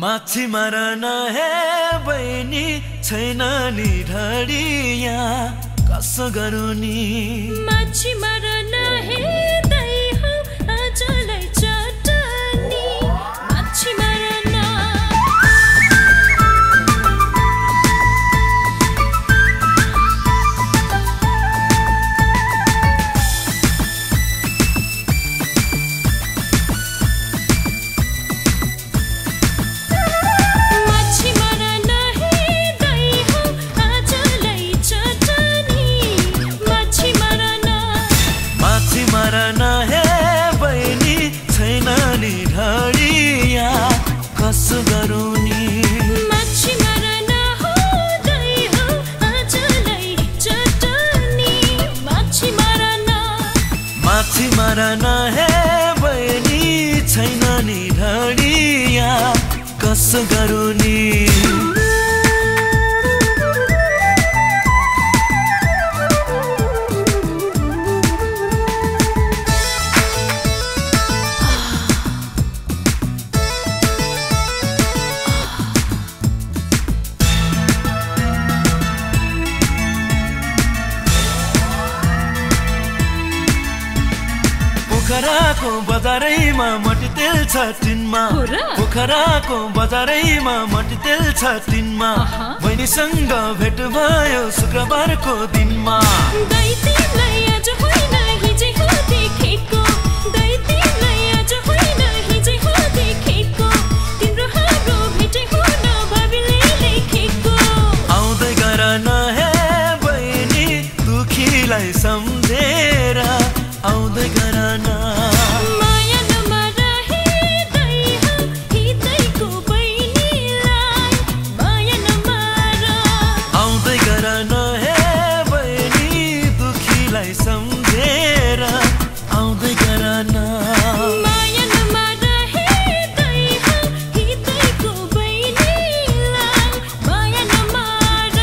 माछी मारन हे बहिनी छैन नि ढडिया कसो गरौँ नि माछी मारन हे दाइ हौ आजलाई चटनी माछी मारन मारन हे बहिनी छैन नि ढडिया कसो गरौँ नि माछी मारन हो दाइ हौ आजलाई चटनी माछी मारन हे बहिनी छैन नि ढडिया कसो गरौँ नि पोखराको बजारैमा मट्टीतेल छ टिनमा पोखराको बजारैमा मट्टीतेल छ टिनमा बहिनीसँग भेट भयो शुक्रबारको दिनमा दाइ तिमीलाई आज होइन हिजै हो देखेको दाइ तिमीलाई आज होइन हिजै हो देखेको तिम्रो हाम्रो भेटै हो न भाबीले लेखेको आउँदै गर न हे बहिनी दुखीलाई सम्झेर आउँदै गर न माया नमार हे दाइ हौ हिजैको बहिनीलाई माया नमार आउँदै गर न हे बहिनी दुखीलाई सम्झेर आउँदै गर न माया नमार हे दाइ हौ हिजैको बहिनीलाई माया नमार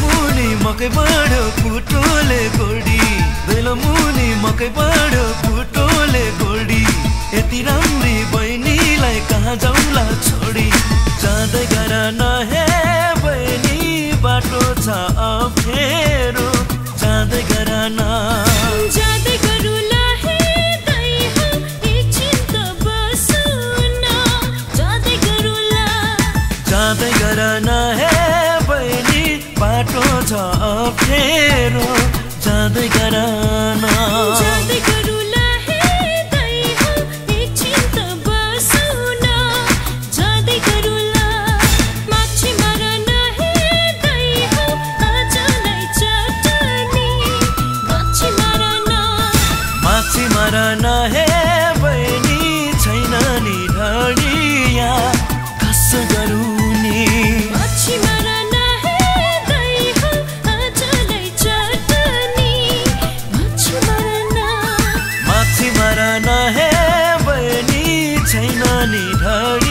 मुनि मकै बढो फुटोले गोडी मुनि मकै बढो फुटोले गोडी यति राम्री बहिनीलाई कहाँ जाउँला छोडी जाँदै गर न हे बहिनी बाटो छ अप्ठ्यारो जाँदै गर न जाँदै गरौँला हे दाइ हौ एकछिन त बसौ न जाँदै गरौँला जाँदै गर न हे बहिनी बाटो छ अप्ठ्यारो जाँदै गर न जाँदै गरौँला हे दाइ हौ एकछिन त बसौ न जाँदै गरौँला माछी मारन हे दाइ हौ आजलाई चटनी माछी मारन हे बहिनी छैन नि ढडिया कसो गरौँ नि माछी मारन हे दाइ हौ आजलाई चटनी माछी मारन हे बहिनी छैन नि ढडिया